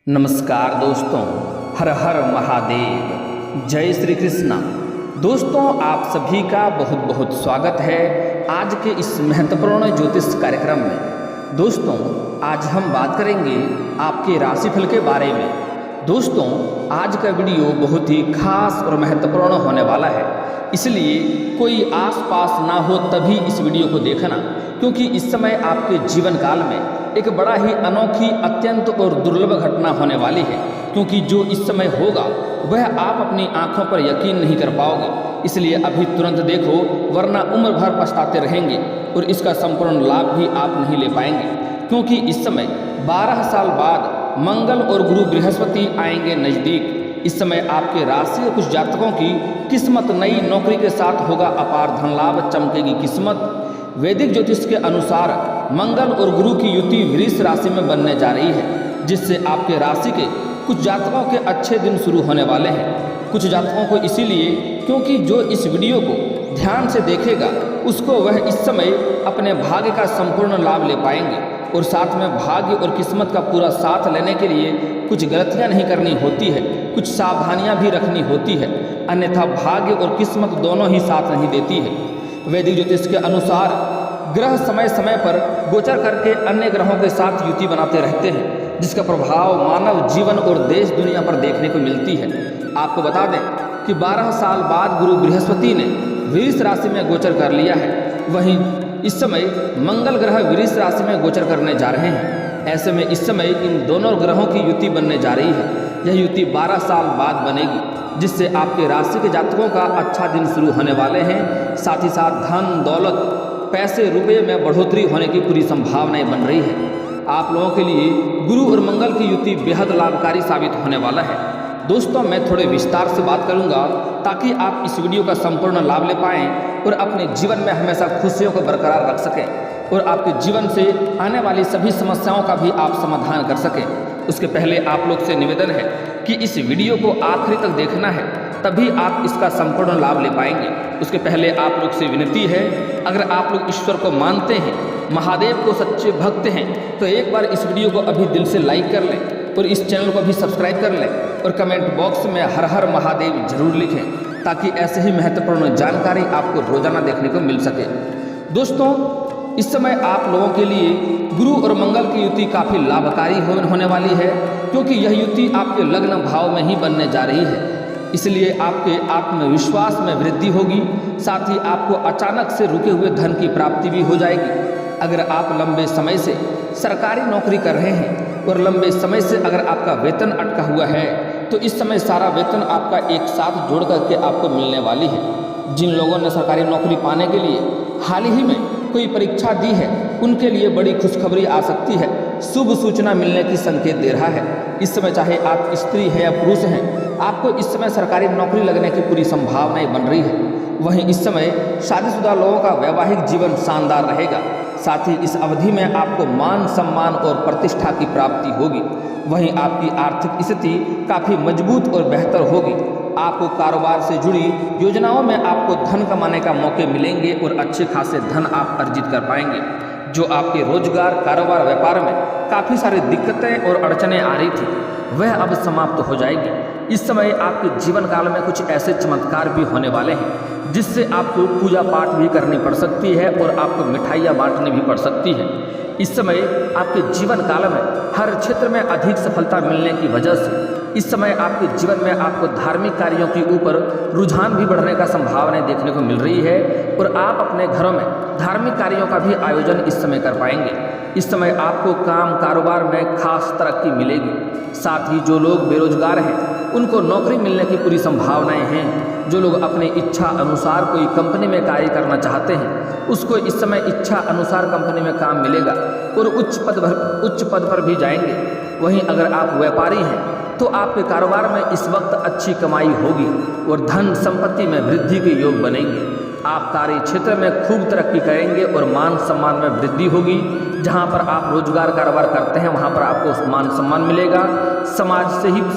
नमस्कार दोस्तों, हर हर महादेव, जय श्री कृष्णा। दोस्तों, आप सभी का बहुत बहुत स्वागत है आज के इस महत्वपूर्ण ज्योतिष कार्यक्रम में। दोस्तों, आज हम बात करेंगे आपके राशिफल के बारे में। दोस्तों, आज का वीडियो बहुत ही खास और महत्वपूर्ण होने वाला है, इसलिए कोई आसपास ना हो तभी इस वीडियो को देखना, क्योंकि इस समय आपके जीवन काल में एक बड़ा ही अनोखी, अत्यंत और दुर्लभ घटना होने वाली है। क्योंकि जो इस समय होगा वह आप अपनी आंखों पर यकीन नहीं कर पाओगे, इसलिए अभी तुरंत देखो, वरना उम्र भर पछताते रहेंगे और इसका संपूर्ण लाभ भी आप नहीं ले पाएंगे। क्योंकि इस समय 12 साल बाद मंगल और गुरु बृहस्पति आएंगे नज़दीक। इस समय आपके राशि और कुछ जातकों की किस्मत नई नौकरी के साथ होगा अपार धन लाभ, चमकेगी किस्मत। वैदिक ज्योतिष के अनुसार मंगल और गुरु की युति वृष राशि में बनने जा रही है, जिससे आपके राशि के कुछ जातकों के अच्छे दिन शुरू होने वाले हैं। कुछ जातकों को इसीलिए, क्योंकि जो इस वीडियो को ध्यान से देखेगा उसको वह इस समय अपने भाग्य का संपूर्ण लाभ ले पाएंगे, और साथ में भाग्य और किस्मत का पूरा साथ लेने के लिए कुछ गलतियां नहीं करनी होती है, कुछ सावधानियां भी रखनी होती है, अन्यथा भाग्य और किस्मत दोनों ही साथ नहीं देती है। वैदिक ज्योतिष के अनुसार ग्रह समय समय पर गोचर करके अन्य ग्रहों के साथ युति बनाते रहते हैं, जिसका प्रभाव मानव जीवन और देश दुनिया पर देखने को मिलती है। आपको बता दें कि 12 साल बाद गुरु बृहस्पति ने वृष राशि में गोचर कर लिया है। वहीं इस समय मंगल ग्रह वृष राशि में गोचर करने जा रहे हैं। ऐसे में इस समय इन दोनों ग्रहों की युति बनने जा रही है। यह युति 12 साल बाद बनेगी, जिससे आपके राशि के जातकों का अच्छा दिन शुरू होने वाले हैं। साथ ही साथ धन दौलत, पैसे रुपये में बढ़ोतरी होने की पूरी संभावनाएं बन रही है। आप लोगों के लिए गुरु और मंगल की युति बेहद लाभकारी साबित होने वाला है। दोस्तों, मैं थोड़े विस्तार से बात करूंगा ताकि आप इस वीडियो का संपूर्ण लाभ ले पाएं और अपने जीवन में हमेशा खुशियों को बरकरार रख सकें और आपके जीवन से आने वाली सभी समस्याओं का भी आप समाधान कर सकें। उसके पहले आप लोग से निवेदन है कि इस वीडियो को आखिरी तक देखना है, तभी आप इसका संपूर्ण लाभ ले पाएंगे। उसके पहले आप लोग से विनती है, अगर आप लोग ईश्वर को मानते हैं, महादेव को सच्चे भक्त हैं, तो एक बार इस वीडियो को अभी दिल से लाइक कर लें और इस चैनल को भी सब्सक्राइब कर लें और कमेंट बॉक्स में हर हर महादेव जरूर लिखें, ताकि ऐसे ही महत्वपूर्ण जानकारी आपको रोजाना देखने को मिल सके। दोस्तों, इस समय आप लोगों के लिए गुरु और मंगल की युति काफ़ी लाभकारी होने वाली है, क्योंकि यह युति आपके लग्न भाव में ही बनने जा रही है। इसलिए आपके आत्मविश्वास में वृद्धि होगी, साथ ही आपको अचानक से रुके हुए धन की प्राप्ति भी हो जाएगी। अगर आप लंबे समय से सरकारी नौकरी कर रहे हैं और लंबे समय से अगर आपका वेतन अटका हुआ है, तो इस समय सारा वेतन आपका एक साथ जोड़ करके आपको मिलने वाली है। जिन लोगों ने सरकारी नौकरी पाने के लिए हाल ही में कोई परीक्षा दी है, उनके लिए बड़ी खुशखबरी आ सकती है। शुभ सूचना मिलने की संकेत दे रहा है। इस समय चाहे आप स्त्री हैं या पुरुष हैं, आपको इस समय सरकारी नौकरी लगने की पूरी संभावनाएं बन रही है। वहीं इस समय शादीशुदा लोगों का वैवाहिक जीवन शानदार रहेगा। साथ ही इस अवधि में आपको मान सम्मान और प्रतिष्ठा की प्राप्ति होगी। वहीं आपकी आर्थिक स्थिति काफ़ी मजबूत और बेहतर होगी। आपको कारोबार से जुड़ी योजनाओं में आपको धन कमाने का मौके मिलेंगे और अच्छे खासे धन आप अर्जित कर पाएंगे। जो आपके रोजगार, कारोबार, व्यापार में काफ़ी सारी दिक्कतें और अड़चनें आ रही थी, वह अब समाप्त हो जाएगी। इस समय आपके जीवन काल में कुछ ऐसे चमत्कार भी होने वाले हैं, जिससे आपको पूजा पाठ भी करनी पड़ सकती है और आपको मिठाइयाँ बांटनी भी पड़ सकती है। इस समय आपके जीवन काल में हर क्षेत्र में अधिक सफलता मिलने की वजह से इस समय आपके जीवन में आपको धार्मिक कार्यों के ऊपर रुझान भी बढ़ने का संभावनाएं देखने को मिल रही है और आप अपने घरों में धार्मिक कार्यों का भी आयोजन इस समय कर पाएंगे। इस समय आपको काम कारोबार में खास तरक्की मिलेगी। साथ ही जो लोग बेरोजगार हैं, उनको नौकरी मिलने की पूरी संभावनाएं हैं। जो लोग अपनी इच्छा अनुसार कोई कंपनी में कार्य करना चाहते हैं, उसको इस समय इच्छा अनुसार कंपनी में काम मिलेगा और उच्च पद पर भी जाएंगे। वहीं अगर आप व्यापारी हैं, तो आपके कारोबार में इस वक्त अच्छी कमाई होगी और धन संपत्ति में वृद्धि के योग बनेंगे। आप कार्य क्षेत्र में खूब तरक्की करेंगे और मान सम्मान में वृद्धि होगी। जहां पर आप रोजगार कारोबार करते हैं, वहां पर आपको मान सम्मान मिलेगा। समाज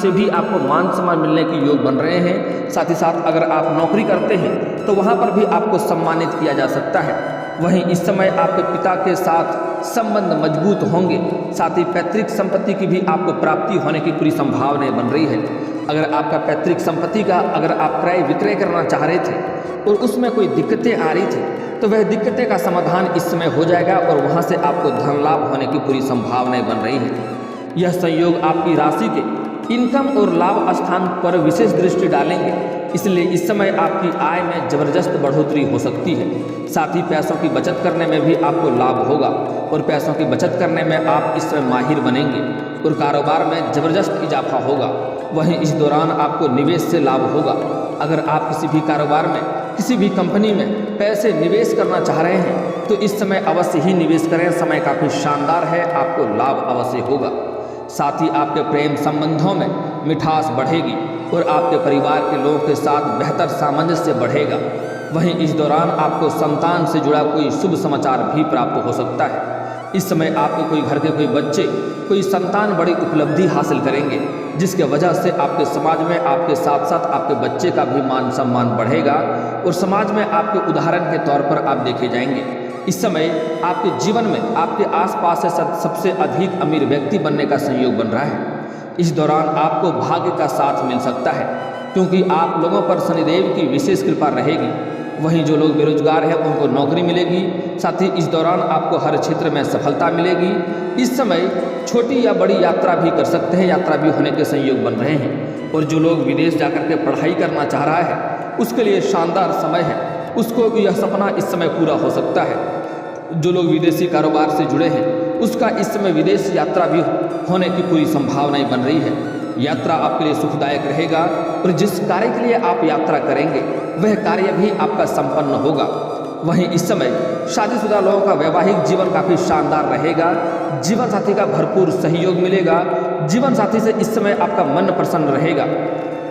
से भी आपको मान सम्मान मिलने के योग बन रहे हैं। साथ ही साथ अगर आप नौकरी करते हैं, तो वहां पर भी आपको सम्मानित किया जा सकता है। वहीं इस समय आपके पिता के साथ संबंध मजबूत होंगे। साथ ही पैतृक संपत्ति की भी आपको प्राप्ति होने की पूरी संभावनाएं बन रही है। अगर आपका पैतृक संपत्ति का अगर आप क्रय विक्रय करना चाह रहे थे और उसमें कोई दिक्कतें आ रही थी तो वह दिक्कतें का समाधान इस समय हो जाएगा और वहाँ से आपको धन लाभ होने की पूरी संभावनाएं बन रही है। यह संयोग आपकी राशि के इनकम और लाभ स्थान पर विशेष दृष्टि डालेंगे, इसलिए इस समय आपकी आय में जबरदस्त बढ़ोतरी हो सकती है। साथ ही पैसों की बचत करने में भी आपको लाभ होगा और पैसों की बचत करने में आप इस समय माहिर बनेंगे और कारोबार में जबरदस्त इजाफा होगा। वहीं इस दौरान आपको निवेश से लाभ होगा। अगर आप किसी भी कारोबार में किसी भी कंपनी में पैसे निवेश करना चाह रहे हैं तो इस समय अवश्य ही निवेश करें, समय काफ़ी शानदार है, आपको लाभ अवश्य होगा। साथ ही आपके प्रेम संबंधों में मिठास बढ़ेगी और आपके परिवार के लोगों के साथ बेहतर सामंजस्य बढ़ेगा। वहीं इस दौरान आपको संतान से जुड़ा कोई शुभ समाचार भी प्राप्त हो सकता है। इस समय आपके कोई घर के कोई बच्चे कोई संतान बड़ी उपलब्धि हासिल करेंगे, जिसके वजह से आपके समाज में आपके साथ साथ आपके बच्चे का भी मान सम्मान बढ़ेगा और समाज में आपके उदाहरण के तौर पर आप देखे जाएंगे। इस समय आपके जीवन में आपके आसपास से सबसे अधिक अमीर व्यक्ति बनने का संयोग बन रहा है। इस दौरान आपको भाग्य का साथ मिल सकता है क्योंकि आप लोगों पर शनिदेव की विशेष कृपा रहेगी। वहीं जो लोग बेरोजगार हैं उनको नौकरी मिलेगी। साथ ही इस दौरान आपको हर क्षेत्र में सफलता मिलेगी। इस समय छोटी या बड़ी यात्रा भी कर सकते हैं, यात्रा भी होने के संयोग बन रहे हैं। और जो लोग विदेश जाकर के पढ़ाई करना चाह रहा है उसके लिए शानदार समय है, उसको यह सपना इस समय पूरा हो सकता है। जो लोग विदेशी कारोबार से जुड़े हैं उसका इस समय विदेश यात्रा भी होने की पूरी संभावनाएं बन रही है। यात्रा आपके लिए सुखदायक रहेगा और जिस कार्य के लिए आप यात्रा करेंगे वह कार्य भी आपका संपन्न होगा। वहीं इस समय शादीशुदा लोगों का वैवाहिक जीवन काफ़ी शानदार रहेगा। जीवन साथी का भरपूर सहयोग मिलेगा। जीवन साथी से इस समय आपका मन प्रसन्न रहेगा।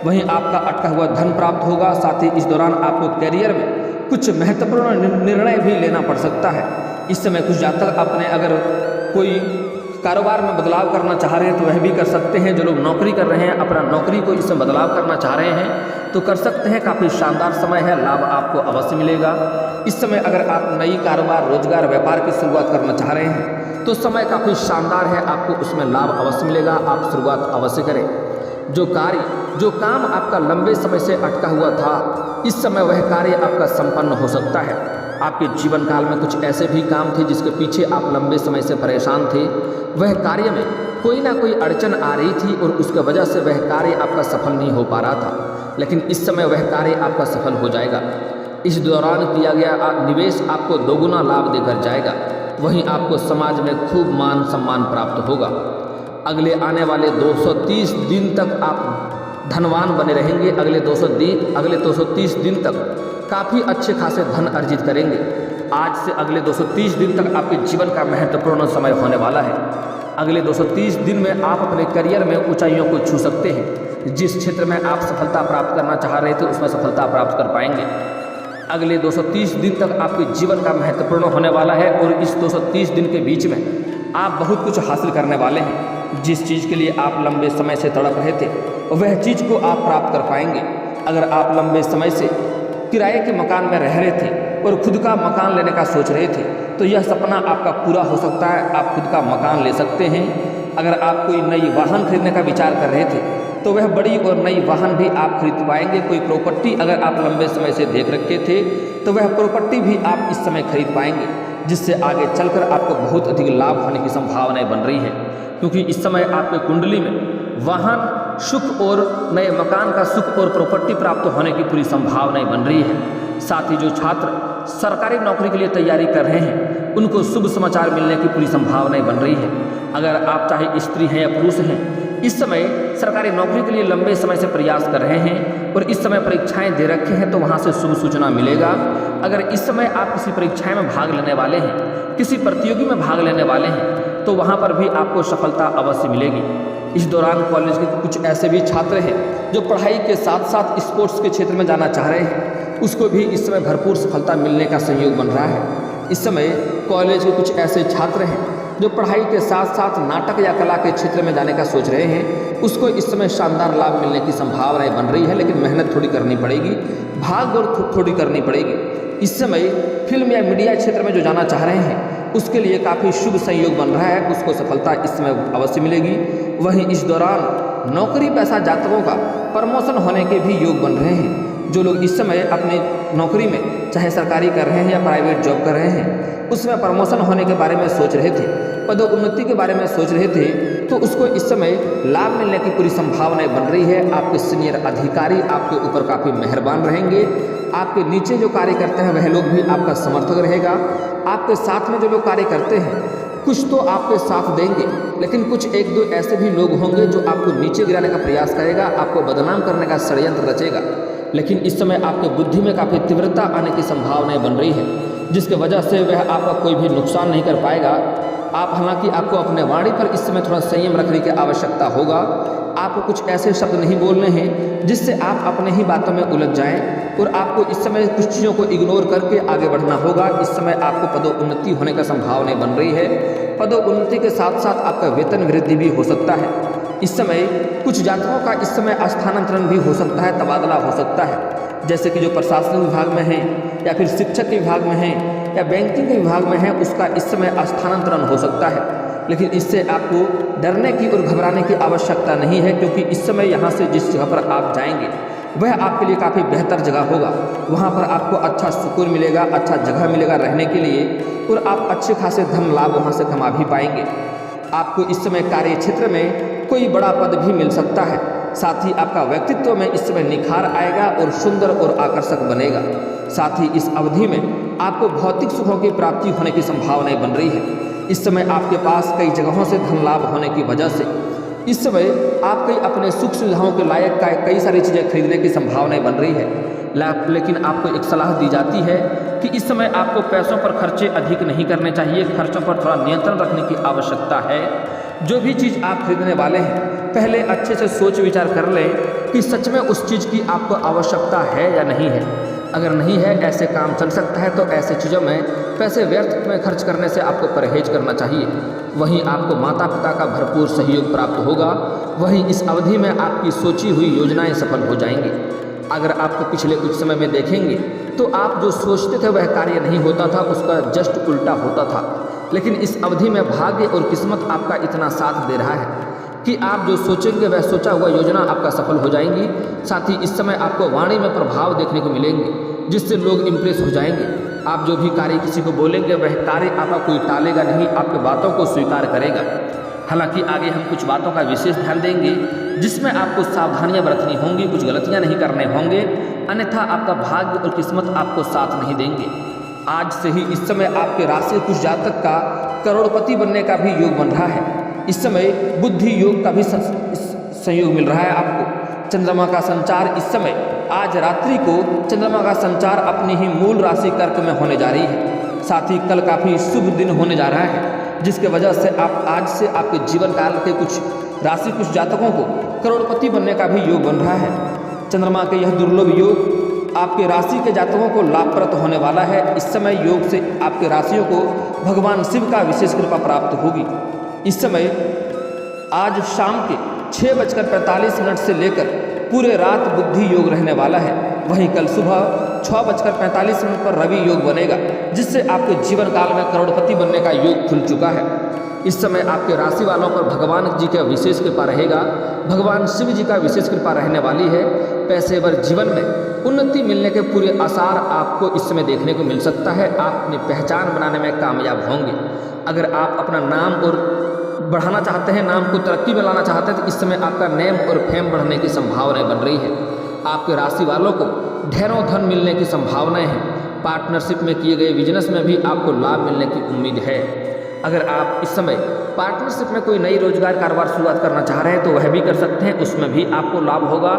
वहीं आपका अटका हुआ धन प्राप्त होगा। साथ ही इस दौरान आपको करियर में कुछ महत्वपूर्ण निर्णय भी लेना पड़ सकता है। इस समय कुछ जातक अपने अगर कोई कारोबार में बदलाव करना चाह रहे हैं तो वह भी कर सकते हैं। जो लोग नौकरी कर रहे हैं अपना नौकरी को इसमें बदलाव करना चाह रहे हैं तो कर सकते हैं। काफ़ी शानदार समय है, लाभ आपको अवश्य मिलेगा। इस समय अगर आप नई कारोबार रोजगार व्यापार की शुरुआत करना चाह रहे हैं तो समय काफ़ी शानदार है, आपको उसमें लाभ अवश्य मिलेगा। आप शुरुआत अवश्य करें। जो काम आपका लंबे समय से अटका हुआ था इस समय वह कार्य आपका संपन्न हो सकता है। आपके जीवन काल में कुछ ऐसे भी काम थे जिसके पीछे आप लंबे समय से परेशान थे, वह कार्य में कोई ना कोई अड़चन आ रही थी और उसके वजह से वह कार्य आपका सफल नहीं हो पा रहा था, लेकिन इस समय वह कार्य आपका सफल हो जाएगा। इस दौरान किया गया निवेश आपको दोगुना लाभ देकर जाएगा। वहीं आपको समाज में खूब मान सम्मान प्राप्त होगा। अगले आने वाले 230 दिन तक आप धनवान बने रहेंगे। अगले 230 दिन तक काफ़ी अच्छे खासे धन अर्जित करेंगे। आज से अगले 230 दिन तक आपके जीवन का महत्वपूर्ण समय होने वाला है। अगले 230 दिन में आप अपने करियर में ऊंचाइयों को छू सकते हैं। जिस क्षेत्र में आप सफलता प्राप्त करना चाह रहे थे उसमें सफलता प्राप्त कर पाएंगे। अगले 230 दिन तक आपके जीवन का महत्वपूर्ण होने वाला है और इस 230 दिन के बीच में आप बहुत कुछ हासिल करने वाले हैं। जिस चीज़ के लिए आप लंबे समय से तड़प रहे थे वह चीज़ को आप प्राप्त कर पाएंगे। अगर आप लंबे समय से किराए के मकान में रह रहे थे और खुद का मकान लेने का सोच रहे थे तो यह सपना आपका पूरा हो सकता है। आप खुद का मकान ले सकते हैं। अगर आप कोई नई वाहन खरीदने का विचार कर रहे थे तो वह बड़ी और नई वाहन भी आप खरीद पाएंगे। कोई प्रॉपर्टी अगर आप लंबे समय से देख रखे थे तो वह प्रॉपर्टी भी आप इस समय खरीद पाएंगे, जिससे आगे चलकर आपको बहुत अधिक लाभ होने की संभावनाएं बन रही है। क्योंकि इस समय आपके कुंडली में वाहन सुख और नए मकान का सुख और प्रॉपर्टी प्राप्त होने की पूरी संभावनाएं बन रही है। साथ ही जो छात्र सरकारी नौकरी के लिए तैयारी कर रहे हैं उनको शुभ समाचार मिलने की पूरी संभावनाएं बन रही है। अगर आप चाहे स्त्री हैं या पुरुष हैं, इस समय सरकारी नौकरी के लिए लंबे समय से प्रयास कर रहे हैं और इस समय परीक्षाएं दे रखे हैं तो वहां से शुभ सूचना मिलेगा। अगर इस समय आप किसी परीक्षाएं में भाग लेने वाले हैं, किसी प्रतियोगी में भाग लेने वाले हैं तो वहां पर भी आपको सफलता अवश्य मिलेगी। इस दौरान कॉलेज के कुछ ऐसे भी छात्र हैं जो पढ़ाई के साथ साथ स्पोर्ट्स के क्षेत्र में जाना चाह रहे हैं, उसको भी इस समय भरपूर सफलता मिलने का संयोग बन रहा है। इस समय कॉलेज के कुछ ऐसे छात्र हैं जो पढ़ाई के साथ साथ नाटक या कला के क्षेत्र में जाने का सोच रहे हैं, उसको इस समय शानदार लाभ मिलने की संभावनाएं बन रही है। लेकिन मेहनत थोड़ी करनी पड़ेगी, भाग दौड़ थोड़ी करनी पड़ेगी। इस समय फिल्म या मीडिया क्षेत्र में जो जाना चाह रहे हैं उसके लिए काफ़ी शुभ संयोग बन रहा है, उसको सफलता इस समय अवश्य मिलेगी। वहीं इस दौरान नौकरी पेशा जातकों का प्रमोशन होने के भी योग बन रहे हैं। जो लोग इस समय अपने नौकरी में चाहे सरकारी कर रहे हैं या प्राइवेट जॉब कर रहे हैं, उसमें प्रमोशन होने के बारे में सोच रहे थे, पदोन्नति के बारे में सोच रहे थे, तो उसको इस समय लाभ मिलने की पूरी संभावनाएं बन रही है। आपके सीनियर अधिकारी आपके ऊपर काफ़ी मेहरबान रहेंगे। आपके नीचे जो कार्य करते हैं वह लोग भी आपका समर्थक रहेगा। आपके साथ में जो लोग कार्य करते हैं कुछ तो आपके साथ देंगे, लेकिन कुछ एक दो ऐसे भी लोग होंगे जो आपको नीचे गिराने का प्रयास करेगा, आपको बदनाम करने का षड्यंत्र रचेगा। लेकिन इस समय आपके बुद्धि में काफ़ी तीव्रता आने की संभावनाएं बन रही है, जिसके वजह से वह आपका कोई भी नुकसान नहीं कर पाएगा। आप हालांकि आपको अपने वाणी पर इस समय थोड़ा संयम रखने की आवश्यकता होगा। आपको कुछ ऐसे शब्द नहीं बोलने हैं जिससे आप अपने ही बातों में उलझ जाएं, और आपको इस समय कुछ चीज़ों को इग्नोर करके आगे बढ़ना होगा। इस समय आपको पदोन्नति होने का संभावना बन रही है। पदोन्नति के साथ साथ आपका वेतन वृद्धि भी हो सकता है। इस समय कुछ जातकों का इस समय स्थानांतरण भी हो सकता है, तबादला हो सकता है। जैसे कि जो प्रशासनिक विभाग में हैं या फिर शिक्षक के विभाग में हैं या बैंकिंग के विभाग में हैं, उसका इस समय स्थानांतरण हो सकता है। लेकिन इससे आपको डरने की और घबराने की आवश्यकता नहीं है, क्योंकि इस समय यहाँ से जिस जगह पर आप जाएंगे वह आपके लिए काफ़ी बेहतर जगह होगा। वहाँ पर आपको अच्छा सुकून मिलेगा, अच्छा जगह मिलेगा रहने के लिए, और आप अच्छे खासे धन लाभ वहाँ से कमा भी पाएंगे। आपको इस समय कार्य क्षेत्र में कोई बड़ा पद भी मिल सकता है। साथ ही आपका व्यक्तित्व में इस समय निखार आएगा और सुंदर और आकर्षक बनेगा। साथ ही इस अवधि में आपको भौतिक सुखों की प्राप्ति होने की संभावनाएं बन रही है। इस समय आपके पास कई जगहों से धन लाभ होने की वजह से इस समय आप कई अपने सुख सुविधाओं के लायक कई सारी चीज़ें खरीदने की संभावनाएं बन रही है। लेकिन आपको एक सलाह दी जाती है कि इस समय आपको पैसों पर खर्चे अधिक नहीं करने चाहिए, खर्चों पर थोड़ा नियंत्रण रखने की आवश्यकता है। जो भी चीज़ आप खरीदने वाले हैं पहले अच्छे से सोच विचार कर लें कि सच में उस चीज़ की आपको आवश्यकता है या नहीं है। अगर नहीं है, ऐसे काम चल सकता है, तो ऐसे चीज़ों में पैसे व्यर्थ में खर्च करने से आपको परहेज करना चाहिए। वहीं आपको माता पिता का भरपूर सहयोग प्राप्त होगा। वहीं इस अवधि में आपकी सोची हुई योजनाएं सफल हो जाएंगी। अगर आपको पिछले कुछ समय में देखेंगे तो आप जो सोचते थे वह कार्य नहीं होता था, उसका जस्ट उल्टा होता था। लेकिन इस अवधि में भाग्य और किस्मत आपका इतना साथ दे रहा है कि आप जो सोचेंगे वह सोचा हुआ योजना आपका सफल हो जाएंगी। साथ ही इस समय आपको वाणी में प्रभाव देखने को मिलेंगे, जिससे लोग इम्प्रेस हो जाएंगे। आप जो भी कार्य किसी को बोलेंगे वह कार्य आपका कोई टालेगा नहीं, आपके बातों को स्वीकार करेगा। हालांकि आगे हम कुछ बातों का विशेष ध्यान देंगे जिसमें आपको सावधानियां बरतनी होंगी, कुछ गलतियां नहीं करने होंगे, अन्यथा आपका भाग्य और किस्मत आपको साथ नहीं देंगे। आज से ही इस समय आपके राशि कुछ जातक का करोड़पति बनने का भी योग बन रहा है। इस समय बुद्धि योग का भी संयोग मिल रहा है आपको। चंद्रमा का संचार इस समय आज रात्रि को चंद्रमा का संचार अपनी ही मूल राशि कर्क में होने जा रही है। साथ ही कल काफ़ी शुभ दिन होने जा रहा है, जिसके वजह से आप आज से आपके जीवन काल के कुछ राशि कुछ जातकों को करोड़पति बनने का भी योग बन रहा है। चंद्रमा के यह दुर्लभ योग आपके राशि के जातकों को लाभप्रद होने वाला है। इस समय योग से आपके राशियों को भगवान शिव का विशेष कृपा प्राप्त होगी। इस समय आज शाम के 6:45 से लेकर पूरे रात बुद्धि योग रहने वाला है। वहीं कल सुबह 6:45 पर रवि योग बनेगा, जिससे आपके जीवन काल में करोड़पति बनने का योग खुल चुका है। इस समय आपके राशि वालों पर भगवान जी का विशेष कृपा रहेगा, भगवान शिव जी का विशेष कृपा रहने वाली है। पेशेवर जीवन में उन्नति मिलने के पूरे आसार आपको इस समय देखने को मिल सकता है। आप अपनी पहचान बनाने में कामयाब होंगे। अगर आप अपना नाम और बढ़ाना चाहते हैं, नाम को तरक्की में लाना चाहते हैं, तो इस समय आपका नेम और फेम बढ़ने की संभावनाएं बन रही है। आपके राशि वालों को ढेरों धन मिलने की संभावनाएं हैं। पार्टनरशिप में किए गए बिजनेस में भी आपको लाभ मिलने की उम्मीद है। अगर आप इस समय पार्टनरशिप में कोई नई रोजगार कारोबार शुरुआत करना चाह रहे हैं तो वह भी कर सकते हैं, उसमें भी आपको लाभ होगा।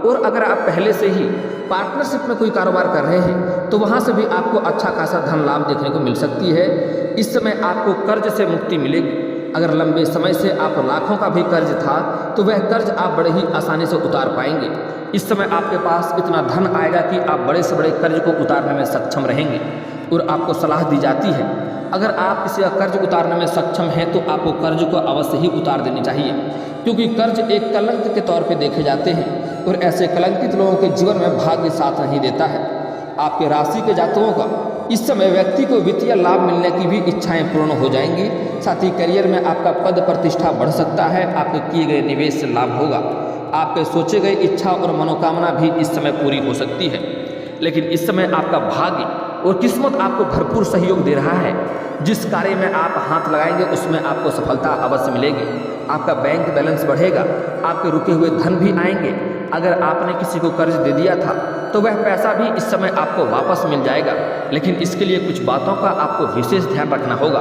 और अगर आप पहले से ही पार्टनरशिप में कोई कारोबार कर रहे हैं तो वहाँ से भी आपको अच्छा खासा धन लाभ देखने को मिल सकती है। इस समय आपको कर्ज से मुक्ति मिलेगी। अगर लंबे समय से आप लाखों का भी कर्ज था तो वह कर्ज आप बड़े ही आसानी से उतार पाएंगे। इस समय आपके पास इतना धन आएगा कि आप बड़े से बड़े कर्ज को उतारने में सक्षम रहेंगे। और आपको सलाह दी जाती है, अगर आप इसे कर्ज उतारने में सक्षम हैं तो आपको कर्ज को अवश्य ही उतार देनी चाहिए, क्योंकि कर्ज एक कलंक के तौर पे देखे जाते हैं और ऐसे कलंकित लोगों के जीवन में भाग्य साथ नहीं देता है। आपके राशि के जातकों का इस समय व्यक्ति को वित्तीय लाभ मिलने की भी इच्छाएं पूर्ण हो जाएंगी। साथ ही करियर में आपका पद प्रतिष्ठा बढ़ सकता है। आपके किए गए निवेश से लाभ होगा। आपके सोचे गए इच्छा और मनोकामना भी इस समय पूरी हो सकती है। लेकिन इस समय आपका भाग्य और किस्मत आपको भरपूर सहयोग दे रहा है। जिस कार्य में आप हाथ लगाएंगे उसमें आपको सफलता अवश्य मिलेगी। आपका बैंक बैलेंस बढ़ेगा। आपके रुके हुए धन भी आएंगे। अगर आपने किसी को कर्ज दे दिया था तो वह पैसा भी इस समय आपको वापस मिल जाएगा। लेकिन इसके लिए कुछ बातों का आपको विशेष ध्यान रखना होगा।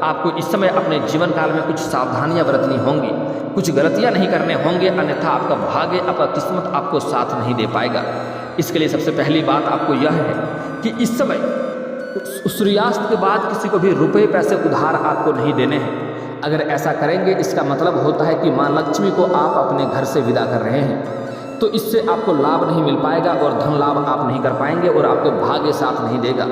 आपको इस समय अपने जीवन काल में कुछ सावधानियां बरतनी होंगी, कुछ गलतियां नहीं करने होंगे, अन्यथा आपका भाग्य, आपका किस्मत आपको साथ नहीं दे पाएगा। इसके लिए सबसे पहली बात आपको यह है कि इस समय सूर्यास्त के बाद किसी को भी रुपए पैसे उधार आपको नहीं देने हैं। अगर ऐसा करेंगे इसका मतलब होता है कि माँ लक्ष्मी को आप अपने घर से विदा कर रहे हैं। तो इससे आपको लाभ नहीं मिल पाएगा और धन लाभ आप नहीं कर पाएंगे और आपके भाग्य साथ नहीं देगा।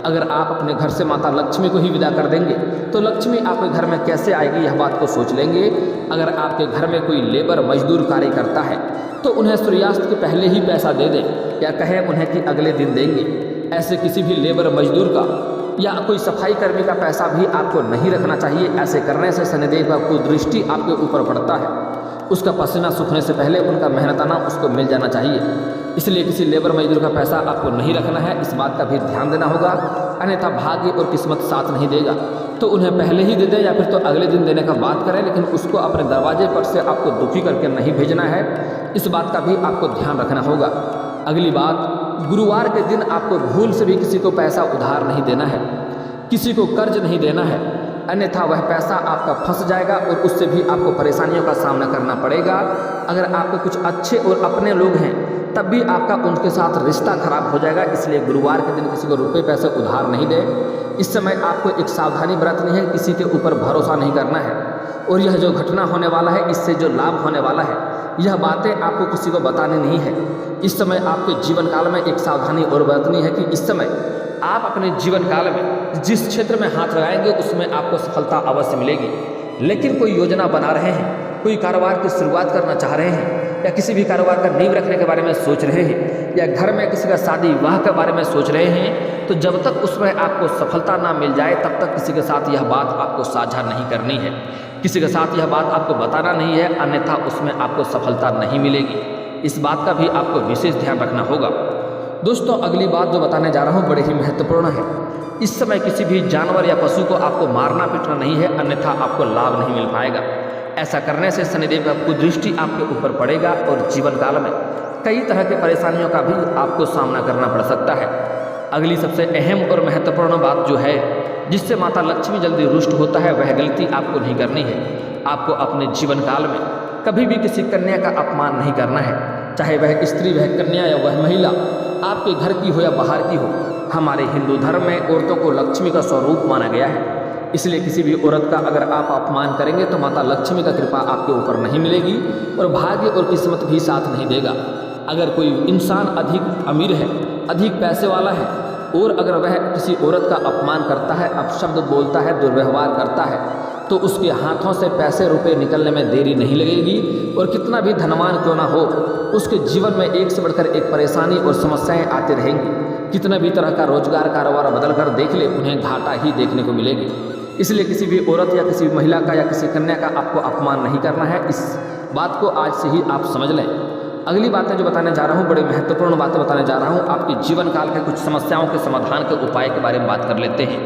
अगर आप अपने घर से माता लक्ष्मी को ही विदा कर देंगे तो लक्ष्मी आपके घर में कैसे आएगी, यह बात को सोच लेंगे। अगर आपके घर में कोई लेबर मजदूर कार्य करता है तो उन्हें सूर्यास्त के पहले ही पैसा दे दें या कहें उन्हें कि अगले दिन देंगे। ऐसे किसी भी लेबर मजदूर का या कोई सफाई कर्मी का पैसा भी आपको नहीं रखना चाहिए। ऐसे करने से शनिदेव का कुदृष्टि आपके ऊपर पड़ता है। उसका पसीना सूखने से पहले उनका मेहनताना उसको मिल जाना चाहिए। इसलिए किसी लेबर मजदूर का पैसा आपको नहीं रखना है। इस बात का भी ध्यान देना होगा, अन्यथा भाग्य और किस्मत साथ नहीं देगा। तो उन्हें पहले ही दे दें या फिर तो अगले दिन देने का बात करें, लेकिन उसको अपने दरवाजे पर से आपको दुखी करके नहीं भेजना है। इस बात का भी आपको ध्यान रखना होगा। अगली बात, गुरुवार के दिन आपको भूल से भी किसी को पैसा उधार नहीं देना है, किसी को कर्ज नहीं देना है, अन्यथा वह पैसा आपका फंस जाएगा और उससे भी आपको परेशानियों का सामना करना पड़ेगा। अगर आपके कुछ अच्छे और अपने लोग हैं तब भी आपका उनके साथ रिश्ता खराब हो जाएगा। इसलिए गुरुवार के दिन किसी को रुपए पैसे उधार नहीं दे। इस समय आपको एक सावधानी बरतनी है, किसी के ऊपर भरोसा नहीं करना है। और यह जो घटना होने वाला है, इससे जो लाभ होने वाला है, यह बातें आपको किसी को बतानी नहीं है। इस समय आपके जीवन काल में एक सावधानी और बरतनी है कि इस समय आप अपने जीवन काल में जिस क्षेत्र में हाथ लगाएंगे उसमें आपको सफलता अवश्य मिलेगी। लेकिन कोई योजना बना रहे हैं, कोई कारोबार की शुरुआत करना चाह रहे हैं या किसी भी कारोबार का नींव रखने के बारे में सोच रहे हैं या घर में किसी का शादी विवाह के बारे में सोच रहे हैं, तो जब तक उसमें आपको सफलता ना मिल जाए तब तक किसी के साथ यह बात आपको साझा नहीं करनी है, किसी के साथ यह बात आपको बताना नहीं है, अन्यथा उसमें आपको सफलता नहीं मिलेगी। इस बात का भी आपको विशेष ध्यान रखना होगा। दोस्तों, अगली बात जो बताने जा रहा हूँ बड़े ही महत्वपूर्ण है। इस समय किसी भी जानवर या पशु को आपको मारना पीटना नहीं है, अन्यथा आपको लाभ नहीं मिल पाएगा। ऐसा करने से शनिदेव का कुदृष्टि आपके ऊपर पड़ेगा और जीवन काल में कई तरह की परेशानियों का भी आपको सामना करना पड़ सकता है। अगली सबसे अहम और महत्वपूर्ण बात जो है जिससे माता लक्ष्मी जल्दी रुष्ट होता है, वह गलती आपको नहीं करनी है। आपको अपने जीवन काल में कभी भी किसी कन्या का अपमान नहीं करना है, चाहे वह स्त्री, वह कन्या या वह महिला आपके घर की हो या बाहर की हो। हमारे हिंदू धर्म में औरतों को लक्ष्मी का स्वरूप माना गया है। इसलिए किसी भी औरत का अगर आप अपमान करेंगे तो माता लक्ष्मी का कृपा आपके ऊपर नहीं मिलेगी और भाग्य और किस्मत भी साथ नहीं देगा। अगर कोई इंसान अधिक अमीर है, अधिक पैसे वाला है और अगर वह किसी औरत का अपमान करता है, अपशब्द बोलता है, दुर्व्यवहार करता है, तो उसके हाथों से पैसे रुपए निकलने में देरी नहीं लगेगी। और कितना भी धनवान क्यों ना हो, उसके जीवन में एक से बढ़कर एक परेशानी और समस्याएं आती रहेंगी। कितना भी तरह का रोजगार कारोबार बदल कर देख ले, उन्हें घाटा ही देखने को मिलेगी। इसलिए किसी भी औरत या किसी भी महिला का या किसी कन्या का आपको अपमान नहीं करना है। इस बात को आज से ही आप समझ लें। अगली बातें जो बताने जा रहा हूँ, बड़ी महत्वपूर्ण बातें बताने जा रहा हूँ। आपके जीवन काल के कुछ समस्याओं के समाधान के उपाय के बारे में बात कर लेते हैं।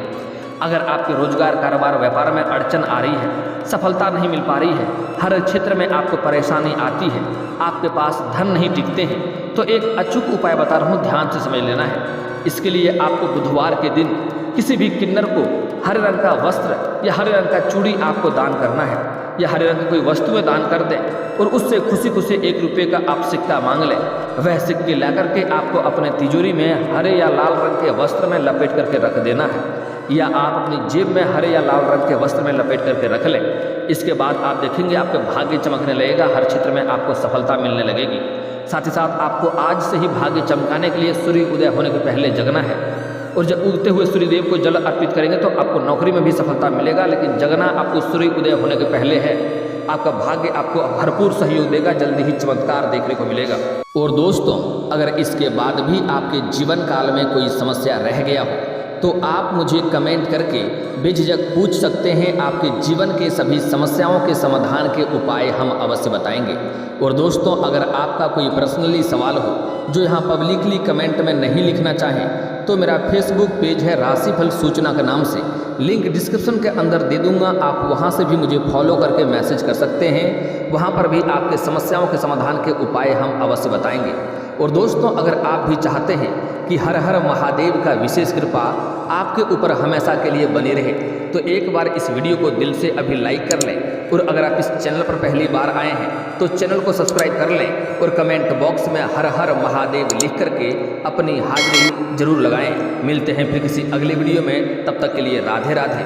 अगर आपके रोजगार कारोबार व्यापार में अड़चन आ रही है, सफलता नहीं मिल पा रही है, हर क्षेत्र में आपको परेशानी आती है, आपके पास धन नहीं टिकते हैं, तो एक अचूक उपाय बता रहा हूँ, ध्यान से समझ लेना है। इसके लिए आपको बुधवार के दिन किसी भी किन्नर को हरे रंग का वस्त्र या हरे रंग का चूड़ी आपको दान करना है, या हरे रंग की कोई वस्तुएं दान कर दें और उससे खुशी खुशी 1 रुपये का आप सिक्का मांग लें। वह सिक्के ला करके आपको अपने तिजोरी में हरे या लाल रंग के वस्त्र में लपेट करके रख देना है, या आप अपनी जेब में हरे या लाल रंग के वस्त्र में लपेट करके रख लें। इसके बाद आप देखेंगे आपके भाग्य चमकने लगेगा, हर क्षेत्र में आपको सफलता मिलने लगेगी। साथ ही साथ आपको आज से ही भाग्य चमकाने के लिए सूर्य उदय होने के पहले जगना है, और जब उगते हुए सूर्यदेव को जल अर्पित करेंगे तो आपको नौकरी में भी सफलता मिलेगा। लेकिन जगना आपको सूर्य उदय होने के पहले है। आपका भाग्य आपको भरपूर सहयोग देगा, जल्दी ही चमत्कार देखने को मिलेगा। और दोस्तों, अगर इसके बाद भी आपके जीवन काल में कोई समस्या रह गया हो, तो आप मुझे कमेंट करके बेझिझक पूछ सकते हैं। आपके जीवन के सभी समस्याओं के समाधान के उपाय हम अवश्य बताएंगे। और दोस्तों, अगर आपका कोई पर्सनली सवाल हो जो यहाँ पब्लिकली कमेंट में नहीं लिखना चाहें तो मेरा फेसबुक पेज है राशिफल सूचना के नाम से, लिंक डिस्क्रिप्शन के अंदर दे दूंगा। आप वहां से भी मुझे फॉलो करके मैसेज कर सकते हैं। वहां पर भी आपके समस्याओं के समाधान के उपाय हम अवश्य बताएंगे। और दोस्तों, अगर आप भी चाहते हैं कि हर हर महादेव का विशेष कृपा आपके ऊपर हमेशा के लिए बनी रहे तो एक बार इस वीडियो को दिल से अभी लाइक कर लें। और अगर आप इस चैनल पर पहली बार आए हैं तो चैनल को सब्सक्राइब कर लें और कमेंट बॉक्स में हर हर महादेव लिख करके अपनी हाजिरी जरूर लगाएं। मिलते हैं फिर किसी अगले वीडियो में, तब तक के लिए राधे राधे।